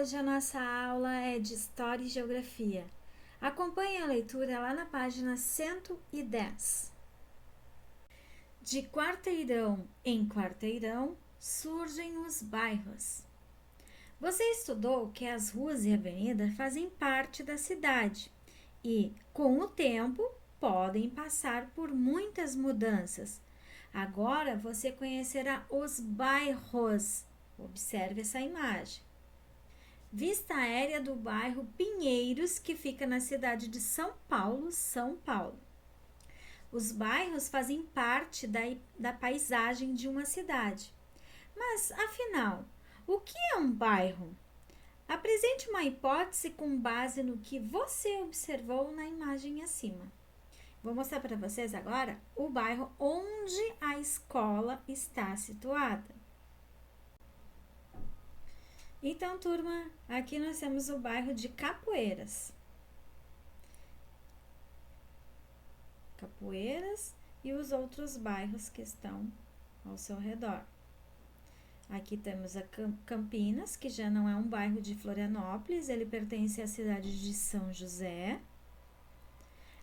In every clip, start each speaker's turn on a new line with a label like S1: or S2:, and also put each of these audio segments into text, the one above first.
S1: Hoje a nossa aula é de História e Geografia. Acompanhe a leitura lá na página 110. De quarteirão em quarteirão surgem os bairros. Você estudou que as ruas e avenidas fazem parte da cidade e, com o tempo, podem passar por muitas mudanças. Agora você conhecerá os bairros. Observe essa imagem. Vista aérea do bairro Pinheiros, que fica na cidade de São Paulo, São Paulo. Os bairros fazem parte da paisagem de uma cidade. Mas, afinal, o que é um bairro? Apresente uma hipótese com base no que você observou na imagem acima. Vou mostrar para vocês agora o bairro onde a escola está situada. Então, turma, aqui nós temos o bairro de Capoeiras. Capoeiras e os outros bairros que estão ao seu redor. Aqui temos a Campinas, que já não é um bairro de Florianópolis, ele pertence à cidade de São José.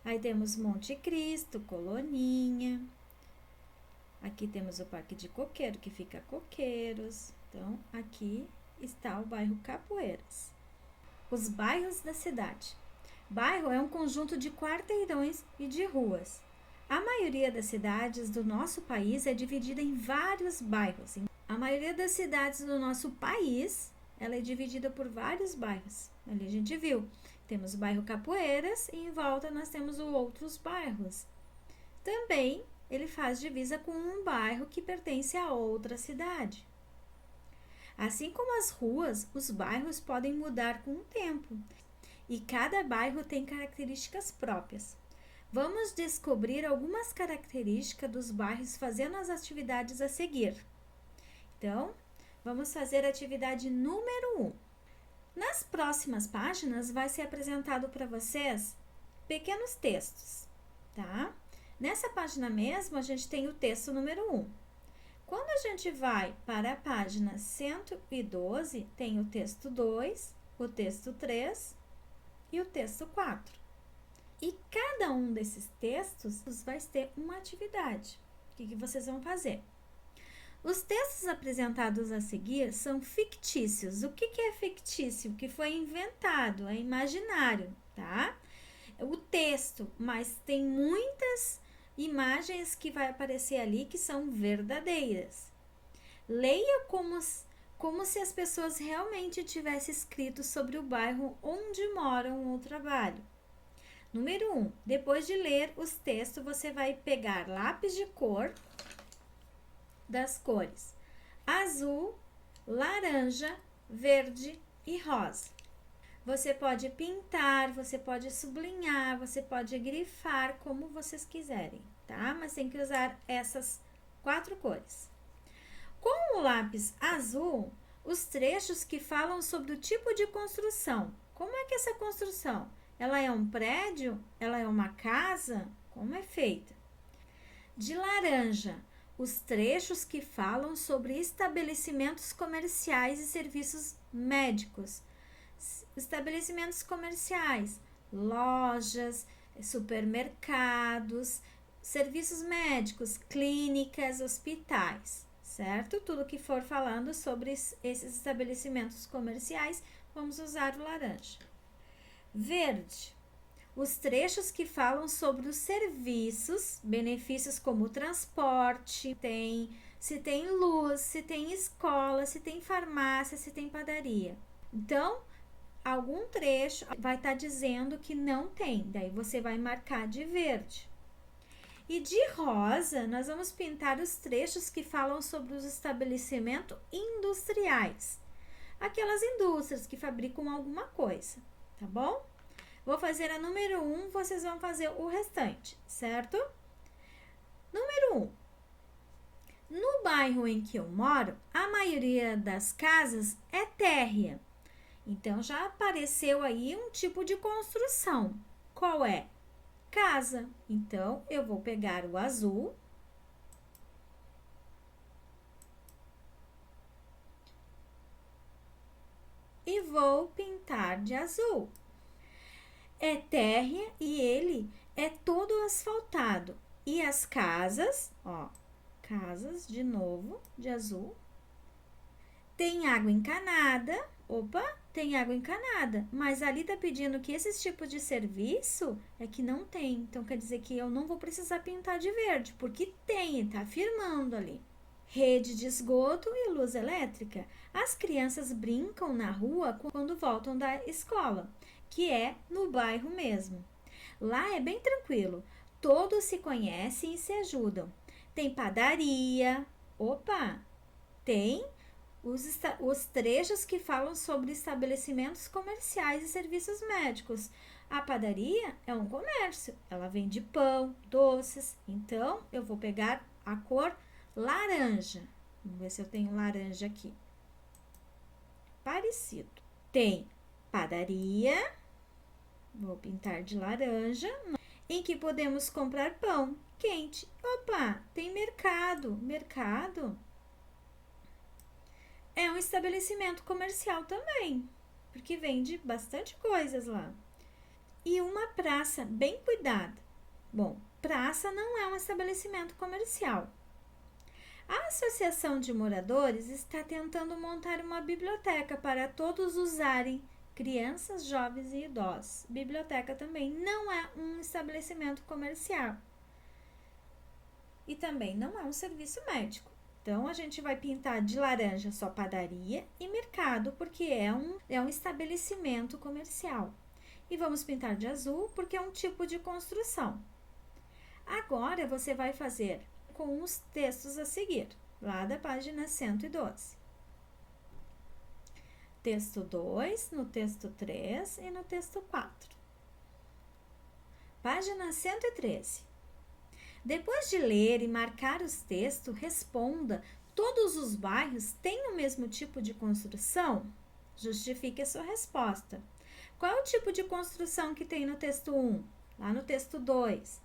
S1: Aí temos Monte Cristo, Coloninha. Aqui temos o Parque de Coqueiro, que fica Coqueiros. Então, aqui está o bairro Capoeiras. Os bairros da cidade. Bairro é um conjunto de quarteirões e de ruas. A maioria das cidades do nosso país é dividida em vários bairros. A maioria das cidades do nosso país, ela é dividida por vários bairros. Ali a gente viu. Temos o bairro Capoeiras e em volta nós temos outros bairros. Também ele faz divisa com um bairro que pertence a outra cidade. Assim como as ruas, os bairros podem mudar com o tempo e cada bairro tem características próprias. Vamos descobrir algumas características dos bairros fazendo as atividades a seguir. Então, vamos fazer a atividade número 1. Nas próximas páginas vai ser apresentado para vocês pequenos textos, tá? Nessa página mesmo, a gente tem o texto número 1. Quando a gente vai para a página 112, tem o texto 2, o texto 3 e o texto 4. E cada um desses textos vai ter uma atividade. O que vocês vão fazer? Os textos apresentados a seguir são fictícios. O que é fictício? Que foi inventado, é imaginário, tá? O texto, mas tem muitas imagens que vai aparecer ali que são verdadeiras. Leia como se as pessoas realmente tivessem escrito sobre o bairro onde moram ou trabalham. Número 1. Depois de ler os textos, você vai pegar lápis de cor das cores azul, laranja, verde e rosa. Você pode pintar, você pode sublinhar, você pode grifar, como vocês quiserem, tá? Mas tem que usar essas 4 cores. Com o lápis azul, os trechos que falam sobre o tipo de construção. Como é que essa construção? Ela é um prédio? Ela é uma casa? Como é feita? De laranja, os trechos que falam sobre estabelecimentos comerciais e serviços médicos. Estabelecimentos comerciais, lojas, supermercados, serviços médicos, clínicas, hospitais, certo? Tudo que for falando sobre esses estabelecimentos comerciais, vamos usar o laranja. Verde, os trechos que falam sobre os serviços, benefícios como transporte, se tem luz, se tem escola, se tem farmácia, se tem padaria. Então, algum trecho vai estar dizendo que não tem, daí você vai marcar de verde. E de rosa, nós vamos pintar os trechos que falam sobre os estabelecimentos industriais. Aquelas indústrias que fabricam alguma coisa, tá bom? Vou fazer a número 1, vocês vão fazer o restante, certo? Número 1. No bairro em que eu moro, a maioria das casas é térrea. Então, já apareceu aí um tipo de construção. Qual é? Casa. Então, eu vou pegar o azul e vou pintar de azul. É térrea e ele é todo asfaltado. E as casas, ó, casas de novo, de azul. Tem água encanada. Opa, tem água encanada. Mas ali tá pedindo que esses tipos de serviço é que não tem. Então quer dizer que eu não vou precisar pintar de verde, porque tem, tá afirmando ali. Rede de esgoto e luz elétrica. As crianças brincam na rua quando voltam da escola, que é no bairro mesmo. Lá é bem tranquilo. Todos se conhecem e se ajudam. Tem padaria. Opa, tem os trechos que falam sobre estabelecimentos comerciais e serviços médicos. A padaria é um comércio, ela vende pão, doces. Então, eu vou pegar a cor laranja. Vamos ver se eu tenho laranja aqui. Parecido. Tem padaria, vou pintar de laranja, em que podemos comprar pão quente. Opa, tem mercado. Mercado é um estabelecimento comercial também, porque vende bastante coisas lá. E uma praça bem cuidada. Bom, praça não é um estabelecimento comercial. A Associação de Moradores está tentando montar uma biblioteca para todos usarem, crianças, jovens e idosos. Biblioteca também não é um estabelecimento comercial. E também não é um serviço médico. Então, a gente vai pintar de laranja só padaria e mercado, porque é um estabelecimento comercial. E vamos pintar de azul, porque é um tipo de construção. Agora, você vai fazer com os textos a seguir, lá da página 112. Texto 2, no texto 3 e no texto 4. Página 113. Depois de ler e marcar os textos, responda: todos os bairros têm o mesmo tipo de construção? Justifique a sua resposta. Qual é o tipo de construção que tem no texto 1? Lá no texto 2.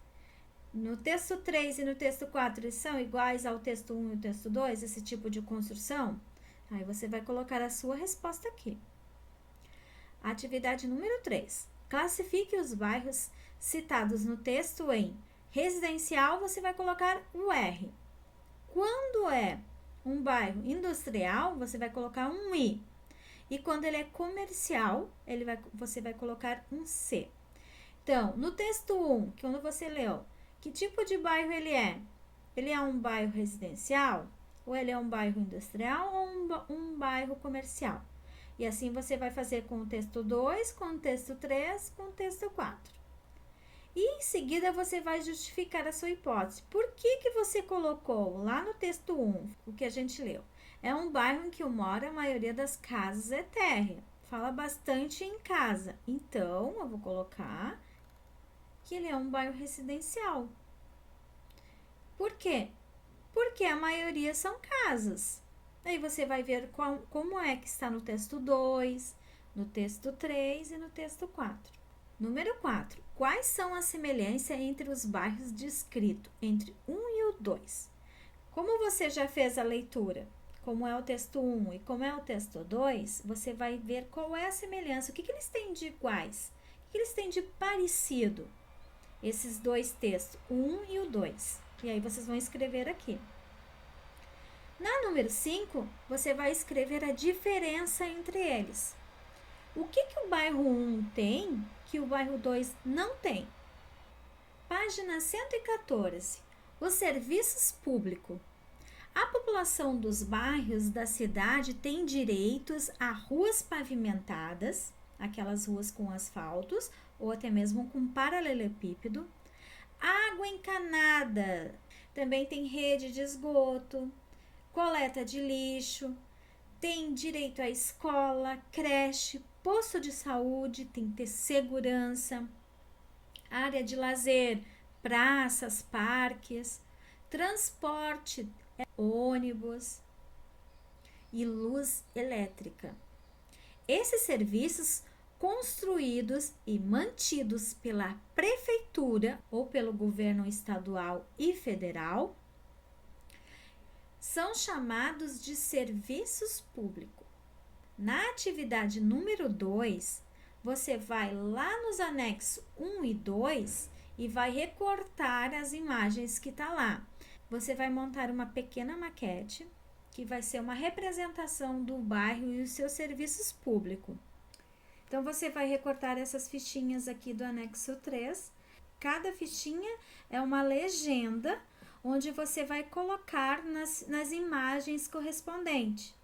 S1: No texto 3 e no texto 4, eles são iguais ao texto 1 e o texto 2, esse tipo de construção? Aí você vai colocar a sua resposta aqui. Atividade número 3. Classifique os bairros citados no texto em residencial, você vai colocar o R. Quando é um bairro industrial, você vai colocar um I. E quando ele é comercial, você vai colocar um C. Então, no texto 1, que quando você leu, que tipo de bairro ele é? Ele é um bairro residencial? Ou ele é um bairro industrial ou um bairro comercial? E assim você vai fazer com o texto 2, com o texto 3, com o texto 4. E em seguida você vai justificar a sua hipótese. Por que você colocou lá no texto 1, o que a gente leu? É um bairro em que eu moro, a maioria das casas é térrea. Fala bastante em casa. Então, eu vou colocar que ele é um bairro residencial. Por quê? Porque a maioria são casas. Aí você vai ver como é que está no texto 2, no texto 3 e no texto 4. Número 4. Quais são as semelhanças entre os bairros descritos entre 1 e o 2? Como você já fez a leitura, como é o texto 1 e como é o texto 2, você vai ver qual é a semelhança, o que eles têm de iguais, o que eles têm de parecido, esses dois textos, o 1 e o 2. E aí vocês vão escrever aqui. Na número 5, você vai escrever a diferença entre eles. O que o bairro 1 tem que o bairro 2 não tem? Página 114. Os serviços públicos. A população dos bairros da cidade tem direitos a ruas pavimentadas, aquelas ruas com asfaltos ou até mesmo com paralelepípedo, água encanada, também tem rede de esgoto, coleta de lixo, tem direito à escola, creche, posto de saúde, tem que ter segurança, área de lazer, praças, parques, transporte, ônibus e luz elétrica. Esses serviços construídos e mantidos pela prefeitura ou pelo governo estadual e federal são chamados de serviços públicos. Na atividade número 2, você vai lá nos anexos 1 e 2 e vai recortar as imagens que tá lá. Você vai montar uma pequena maquete, que vai ser uma representação do bairro e os seus serviços públicos. Então, você vai recortar essas fichinhas aqui do anexo 3. Cada fichinha é uma legenda, onde você vai colocar nas imagens correspondentes.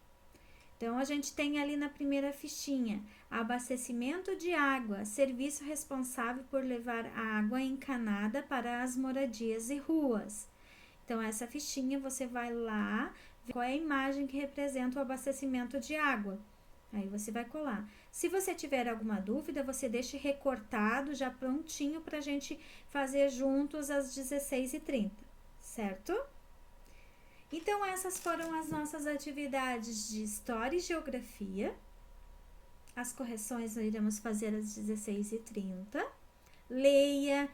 S1: Então, a gente tem ali na primeira fichinha, abastecimento de água, serviço responsável por levar água encanada para as moradias e ruas. Então, essa fichinha você vai lá, ver qual é a imagem que representa o abastecimento de água. Aí você vai colar. Se você tiver alguma dúvida, você deixa recortado, já prontinho para a gente fazer juntos às 16h30, certo? Então, essas foram as nossas atividades de História e Geografia. As correções nós iremos fazer às 16h30. Leia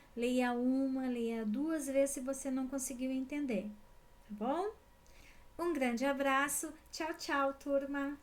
S1: uma, leia duas vezes se você não conseguiu entender, tá bom? Um grande abraço, tchau, tchau, turma!